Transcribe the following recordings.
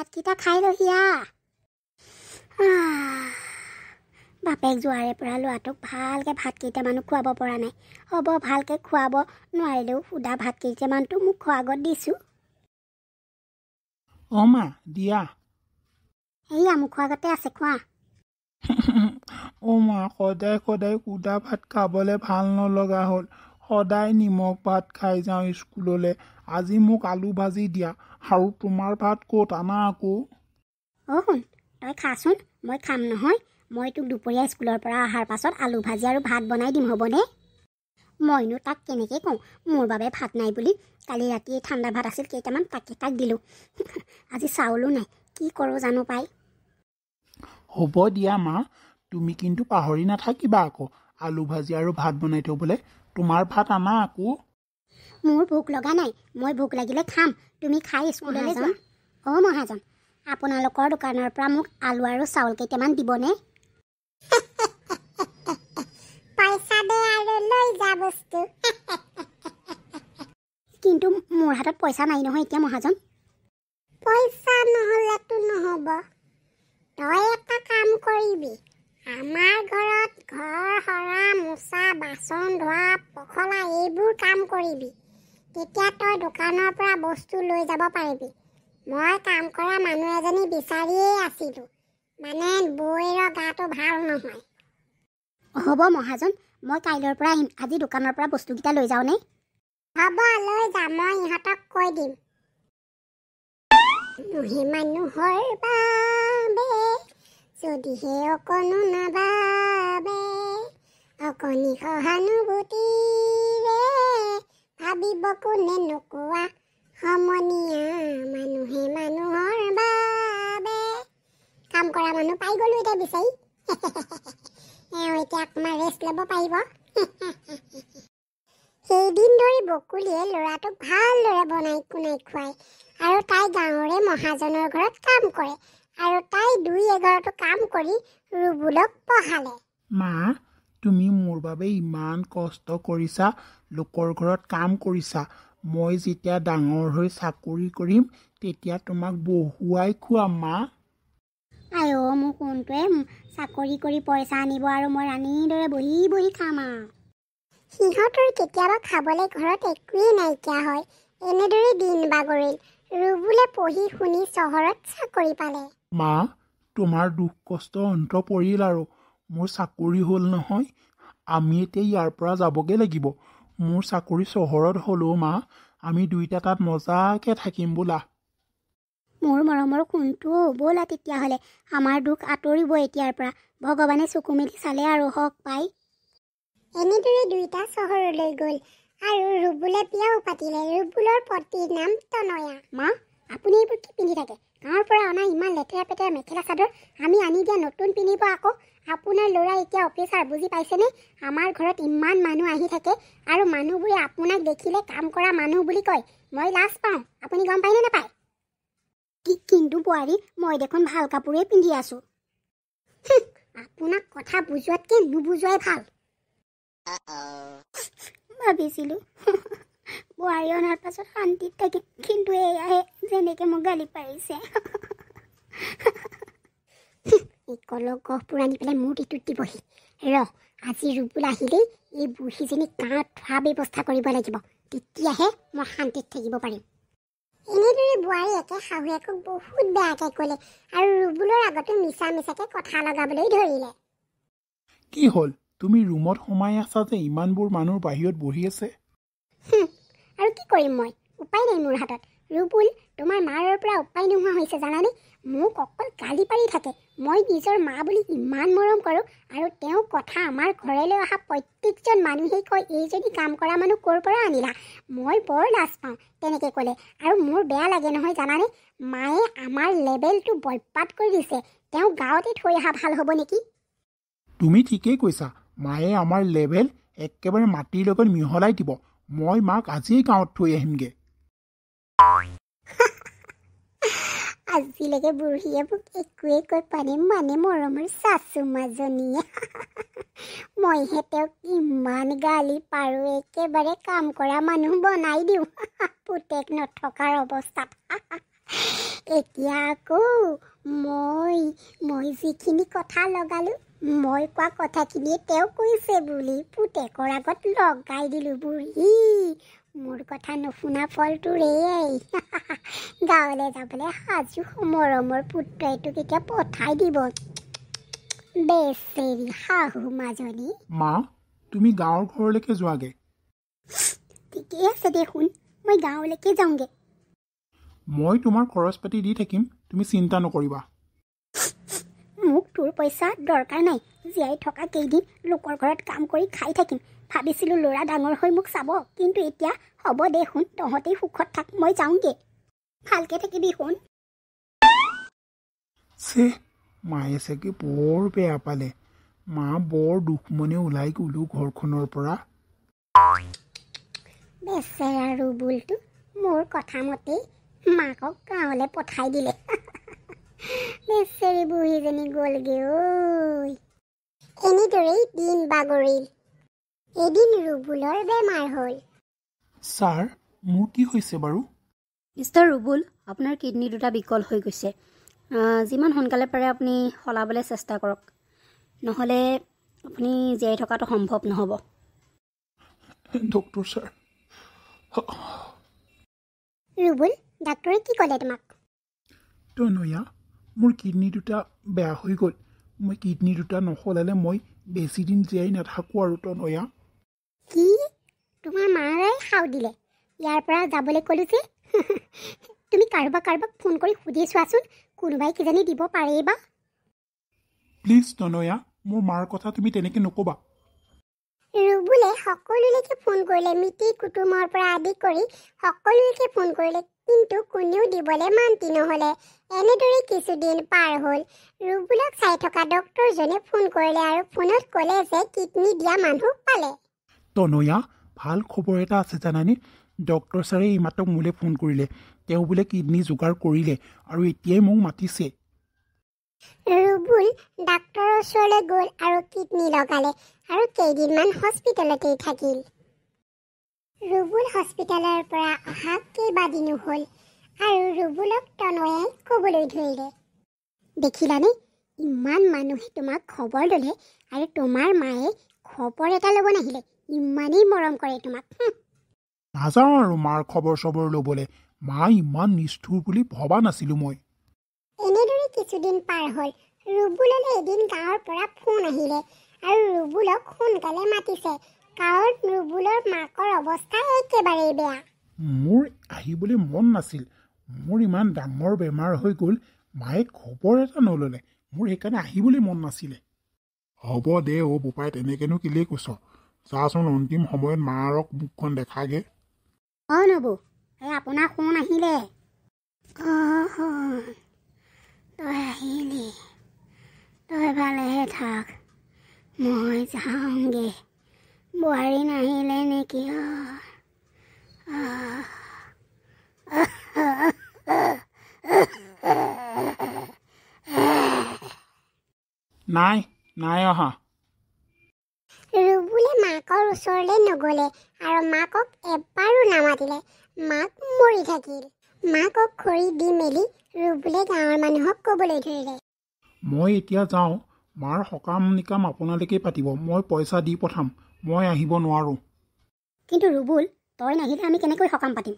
ভাতকেইটা খাই লহিয়া বাপেক যোৱাৰে পৰা ল'ৰাটোক ভালকৈ ভাত কেইটামানো খুৱাব পৰা নাই হ'ব ভালকৈ খুৱাব নোৱাৰিলেও সুদা ভাত কেইটামানটো মোক খোৱা আগত দিছোঁ মা দিয়া এয়া মুখৰ আগতে আছে খোৱা মা সদায় সদায় সুদা ভাত খাবলৈ ভাল নলগা হ'ল সদায় নিমখ ভাত খাই যাওঁ স্কুললৈ আজি মোক আলু ভাজি দিয়া আৰু তোমাৰ ভাত ক'ত আনা আকৌ শুন তই খাচোন মই খাম নহয় মই তোক দুপৰীয়া স্কুলৰ পৰা অহাৰ পাছত আলু ভাজি আৰু ভাত বনাই দিম হ'বনে মইনো তাক কেনেকৈ কওঁ মোৰ বাবে ভাত নাই বুলি কালি ৰাতি ঠাণ্ডা ভাত আছিল কেইটামান তাক দিলোঁ আজি চাউলো নাই কি কৰোঁ জানো পাই হ'ব দিয়া মা তুমি কিন্তু পাহৰি নাথাকিবা আকৌ আলু ভাজি আৰু ভাত বনাই থ'বলৈ তোমাৰ ভাত আনা আকৌ মোৰ ভোক লগা নাই মই ভোক লাগিলে খাম তুমি খাই স্কুললৈ যোৱা মহাজন আপোনালোকৰ দোকানৰ পৰা মোক আলু আৰু চাউল কেইটামান দিবনে পইচা দে আৰু লৈ যা বস্তু কিন্তু মোৰ হাতত পইচা নাই নহয় এতিয়া মহাজন পইচা নহ'লেতো নহ'ব তই এটা কাম কৰিবি আমাৰ ঘৰত ঘৰ সৰা মোচা বাচন ধোৱা পখলা এইবোৰ কাম কৰিবি তেতিয়া তই দোকানৰ পৰা বস্তু লৈ যাব পাৰিবি মই কাম কৰা মানুহ এজনী বিচাৰিয়েই আছিলোঁ মানে বৌৰ গাটো ভাল নহয় হ'ব মহাজন মই কাইলৈৰ পৰা আহিম আজি দোকানৰ পৰা বস্তুকেইটা লৈ যাওঁনে হ'ব লৈ যা মই ইহঁতক কৈ দিম মহে মানুহৰ বাবে যদিহে অকণো নাভাবে অকণি সহানুভূতিৰে ভাবিব কোনে নোকোৱা সমনীয়া মানুহে মানুহৰ বাবে কাম কৰা মানুহ পাই গ'লো এতিয়া বিচাৰি এতিয়া অকণমান ৰেষ্ট ল'ব পাৰিব সেইদিন ধৰি বকুলিয়ে ল'ৰাটোক ভালদৰে বনাই কুনাই খুৱায় আৰু তাই গাঁৱৰে মহাজনৰ ঘৰত কাম কৰে আৰু তাই দুই এঘৰতো কাম কৰি ৰুবুলক পঢ়ালে মা তুমি মোৰ বাবে ইমান কষ্ট কৰিছা লোকৰ ঘৰত কাম কৰিছা মই যেতিয়া ডাঙৰ হৈ চাকৰি কৰিম তেতিয়া তোমাক বহুৱাই খুৱাম মা আই মোক কোনটোৱে চাকৰি কৰি পইচা আনিব আৰু মই ৰাণীৰ দৰে বহি বহি খাম আৰু সিহঁতৰ কেতিয়াবা খাবলৈ ঘৰত একোৱেই নাইকিয়া হয় এনেদৰে দিন বাগৰিল ৰুবুলে পঢ়ি শুনি চহৰত চাকৰি পালে মা তোমাৰ দুখ কষ্ট অন্ত পৰিল আৰু মোৰ চাকৰি হ'ল নহয় আমি এতিয়া ইয়াৰ পৰা যাবগৈ লাগিব মোৰ চাকৰি চহৰত হ'লেও মা আমি দুইটা তাত মজাকৈ থাকিম বোলা মোৰ মৰমৰ কোনটো ব'লা তেতিয়াহ'লে আমাৰ দুখ আঁতৰিব এতিয়াৰ পৰা ভগৱানে চকু মেলি চালে আৰু হওক পাই এনেদৰে দুইটা চহৰলৈ গ'ল আৰু ৰুবুলে বিয়াও পাতিলে ৰুবুলৰ পতিৰ নাম তনয়া মা আপুনি এইবোৰ কি পিন্ধি থাকে গাঁৱৰ পৰা অনা ইমান লেতেৰা পেতেৰা মেখেলা চাদৰ আমি আনি দিয়া নতুন পিন্ধিব আকৌ আপোনাৰ ল'ৰা এতিয়া অফিচাৰ বুজি পাইছেনে আমাৰ ঘৰত ইমান মানুহ আহি থাকে আৰু মানুহবোৰে আপোনাক দেখিলে কাম কৰা মানুহ বুলি কয় মই লাজ পাওঁ আপুনি গম পায়নে নাপায় কিন্তু বোৱাৰী মই দেখোন ভাল কাপোৰেই পিন্ধি আছোঁ আপোনাক কথা বুজোৱাতকৈ নুবুজোৱাই ভাল ভাবিছিলোঁ বোৱাৰী অনাৰ পাছত শান্তিত থাকিম কিন্তু এয়াহে যেনেকৈ মোক গালি পাৰিছে কলক গহপুৰ আনি পেলাই মোৰ ইটোত দিবহি আজি ৰুবুল আহিলেই এই বুঢ়ীজনীক গাঁৱত থোৱা ব্যৱস্থা কৰিব লাগিব তেতিয়াহে মই শান্তিত থাকিব পাৰিম এনেদৰে বোৱাৰীয়েকে শাহুৱেকক বহুত বেয়াকৈ ক'লে আৰু ৰুবুলৰ আগতো মিছা মিছাকৈ কথা লগাবলৈ ধৰিলে কি হ'ল তুমি ৰুমত সোমাই আছা যে ইমানবোৰ মানুহ বাহিৰত বহি আছে আৰু কি কৰিম মই উপায় নাই মোৰ হাতত ৰুবুল তোমাৰ মাৰৰ পৰা উপায় নোহোৱা হৈছে জানানে মোক অকল গালি পাৰি থাকে মই নিজৰ মা বুলি ইমান মৰম কৰোঁ আৰু তেওঁ কথা আমাৰ ঘৰলৈ অহা প্ৰত্যেকজন মানুহেই কয় এইজনী কাম কৰা মানুহ ক'ৰ পৰা আনিলা মই বৰ লাজ পাওঁ তেনেকৈ ক'লে আৰু মোৰ বেয়া লাগে নহয় জানানে মায়ে আমাৰ লেবেলটো বৰবাদ কৰি দিছে তেওঁ গাঁৱতে থৈ অহা ভাল হ'ব নেকি তুমি ঠিকেই কৈছা মায়ে আমাৰ লেবেল একেবাৰে মাটিৰ লগত মিহলাই দিব মই মাক আজিয়েই গাঁৱত থৈ আহিমগৈ আজিলৈকে বুঢ়ীয়ে মোক একোৱেই কৈ পানে মানে মৰমৰ চাচু মাজনীয়ে মইহে তেওঁক ইমান গালি পাৰোঁ একেবাৰে কাম কৰা মানুহ বনাই দিওঁ পুতেক নথকাৰ অৱস্থাত এতিয়া আকৌ মই যিখিনি কথা লগালোঁ মই কোৱা কথাখিনিয়ে তেওঁ কৈছে বুলি পুতেকৰ আগত লগাই দিলোঁ বুঢ়ী মোৰ কথা নুশুনা ফলটোৰ এই গাঁৱলৈ যাবলৈ সাজু মৰমৰ পুত্ৰইটোক এতিয়া পঠাই দিব বেচেৰি শাহু মাজনী মা তুমি গাঁৱৰ ঘৰলৈকে যোৱাগে ঠিকেই আছে দেখোন মই গাঁৱলৈকে যাওঁগৈ মই তোমাৰ খৰচ পাতি দি থাকিম তুমি চিন্তা নকৰিবা মোক তোৰ পইচা দৰকাৰ নাই জীয়াই থকা কেইদিন লোকৰ ঘৰত কাম কৰি খাই থাকিম ভাবিছিলোঁ ল'ৰা ডাঙৰ হৈ মোক চাব কিন্তু এতিয়া হ'ব দে শুন তহঁতেই সুখত থাক মই যাওঁগৈ ভালকৈ থাকিবি শুন চে মায়ে চাগে বৰ বেয়া পালে মা বৰ দুখমনে ওলাই গ'লো ঘৰখনৰ পৰা বেচেৰা ৰুবুলটো মোৰ কথা মতেই মাকক গাঁৱলৈ পঠাই দিলে বেচেৰি বুঢ়ীজনী গ'লগৈ ঐ এনেদৰেই দিন বাগৰিল এদিন ৰুবুলৰ বেমাৰ হ'ল ছাৰ মোৰ কি হৈছে বাৰু মিষ্টাৰ ৰুবুল আপোনাৰ কিডনী দুটা বিকল হৈ গৈছে যিমান সোনকালে পাৰে আপুনি সলাবলৈ চেষ্টা কৰক নহ'লে আপুনি জীয়াই থকাটো সম্ভৱ নহ'ব ডক্টৰ ছাৰ ৰুবুল ডাক্তৰে কি ক'লে তোমাক তনয়া মোৰ কিডনী দুটা বেয়া হৈ গ'ল মই কিডনী দুটা নসলালে মই বেছি দিন জীয়াই নাথাকোঁ আৰু তনয়া কি তোমাৰ মাৰাই সাও দিলে ইয়াৰ পৰা যাবলৈ ক'লোঁ যে তুমি কাৰোবাক ফোন কৰি সুধি চোৱাচোন কোনোবাই কিজানি দিব পাৰেই বা প্লিজ তনয়া মোৰ মাৰ কথা তুমি তেনেকৈ নক'বা ৰুবুলে সকলোলৈকে ফোন কৰিলে মিতিৰ কুটুমৰ পৰা আদি কৰি সকলোলৈকে ফোন কৰিলে কিন্তু কোনেও দিবলৈ মান্তি নহ'লে এনেদৰে কিছুদিন পাৰ হ'ল ৰুবুলক চাই থকা ডক্তৰজনে ফোন কৰিলে আৰু ফোনত ক'লে যে কিডনী দিয়া মানুহ পালে তনয়া ভাল খবৰ এটা আছে জানানে ডক্টৰ ছাৰে এইমাত্ৰ মোলৈ ফোন কৰিলে তেওঁ বোলে কিডনী যোগাৰ কৰিলে আৰু এতিয়াই মোক মাতিছে ৰুবুল ডাক্তৰৰ ওচৰলৈ গ'ল আৰু কিডনী লগালে আৰু কেইদিনমান হস্পিটেলতেই থাকিল ৰুবুল হস্পিটেলৰ পৰা অহা কেইবাদিনো হ'ল আৰু ৰুবুলক তনয়াই ক'বলৈ ধৰিলে দেখিলানে ইমান মানুহে তোমাক খবৰ ল'লে আৰু তোমাৰ মায়ে খবৰ এটা ল'ব নাহিলে ইমানেই মৰম কৰে তোমাক নাযাওঁ আৰু মাৰ খবৰ চবৰ ল'বলৈ মা ইমান নিষ্ঠুৰ বুলি ভবা নাছিলোঁ মই এনেদৰে কিছুদিন পাৰ হ'ল ৰুবুললৈ এদিন গাঁৱৰ পৰা ফোন আহিলে আৰু ৰুবুলক সোনকালে মাতিছে কাৰণ ৰুবুলৰ মাকৰ অৱস্থা একেবাৰেই বেয়া মোৰ আহিবলৈ মন নাছিল মোৰ ইমান ডাঙৰ বেমাৰ হৈ গ'ল মায়ে খবৰ এটা নল'লে মোৰ সেইকাৰণে আহিবলৈ মন নাছিলে হ'ব দে অ' বোপাই তেনেকৈনো কেলেই কৈছ যাচোন অন্তিম সময়ত মাৰক মুখখন দেখাগে অঁ নবৌ এই আপোনাৰ ফোন আহিলে অঁ তই আহিলি তই ভালেহে থাক মই যাওঁগৈ বোৱাৰী নাহিলে নেকি নাই অহা ৰুবুলে মাকৰ ওচৰলৈ নগ'লে আৰু মাকক এবাৰো নামাতিলে মাক মৰি থাকিল মাকক খৰি দি মেলি ৰুবুলে গাঁৱৰ মানুহক ক'বলৈ ধৰিলে মই এতিয়া যাওঁ মাৰ সকাম নিকাম আপোনালোকেই পাতিব মই পইচা দি পঠাম মই আহিব নোৱাৰোঁ কিন্তু ৰুবুল তই নাহিলে আমি কেনেকৈ সকাম পাতিম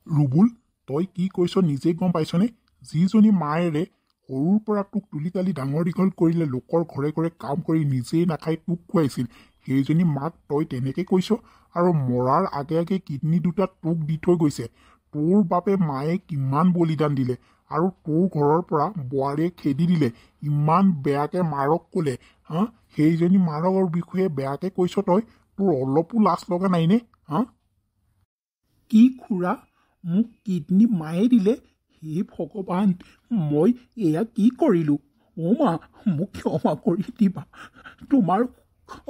ৰুবুল তই কি কৈছ নিজেই গম পাইছনে যিজনী মায়েৰে সৰুৰ পৰা তোক তুলি তালি ডাঙৰ দীঘল কৰিলে লোকৰ ঘৰে ঘৰে কাম কৰি নিজেই নাখাই তোক খুৱাইছিল সেইজনী মাক তই তেনেকৈ কৈছ আৰু মৰাৰ আগে আগে কিডনী দুটা তোক দি থৈ গৈছে তোৰ বাপে মায়ে কিমান বলিদান দিলে আৰু তোৰ ঘৰৰ পৰা বোৱাৰীয়ে খেদি দিলে ইমান বেয়াকৈ মাৰক ক'লে হা সেইজনী মাৰৰ বিষয়ে বেয়াকৈ কৈছ তই তোৰ অলপো লাজ লগা নাইনে হা কি খুৰা মোক কিডনী মায়ে দিলে হে ভগৱান মই এয়া কি কৰিলোঁ অ' মা মোক ক্ষমা কৰি দিবা তোমাৰ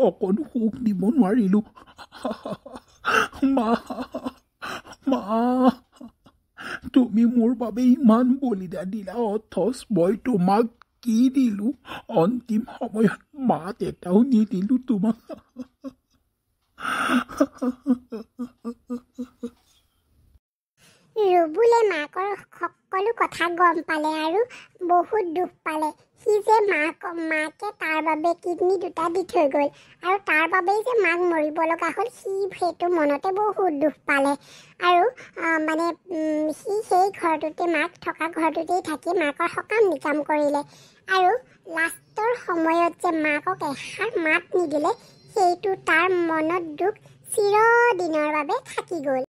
অকণো সুখ দিব নোৱাৰিলোঁ মা মা তুমি মোৰ বাবে ইমান বলিদান দিলা অথচ মই তোমাক কি দিলোঁ অন্তিম সময়ত মাত এটাও নিদিলোঁ তোমাক ৰুবুলে মাকৰ সকলো সকলো কথা গম পালে আৰু বহুত দুখ পালে। সি যে মাকে তাৰ বাবে কিডনী দুটা দি থৈ গ'ল আৰু তাৰ বাবেই যে মাক মৰিব লগা হ'ল, সি সেইটো মনতে বহুত দুখ পালে। আৰু সি সেই ঘৰটোতে মাক থকা ঘৰটোতেই থাকি মাকৰ সকাম নিকাম কৰিলে আৰু লাষ্টৰ সময়ত যে মাকক এষাৰ মাত নিদিলে, সেইটো তাৰ মনত দুখ চিৰদিনৰ বাবে থাকি গ'ল।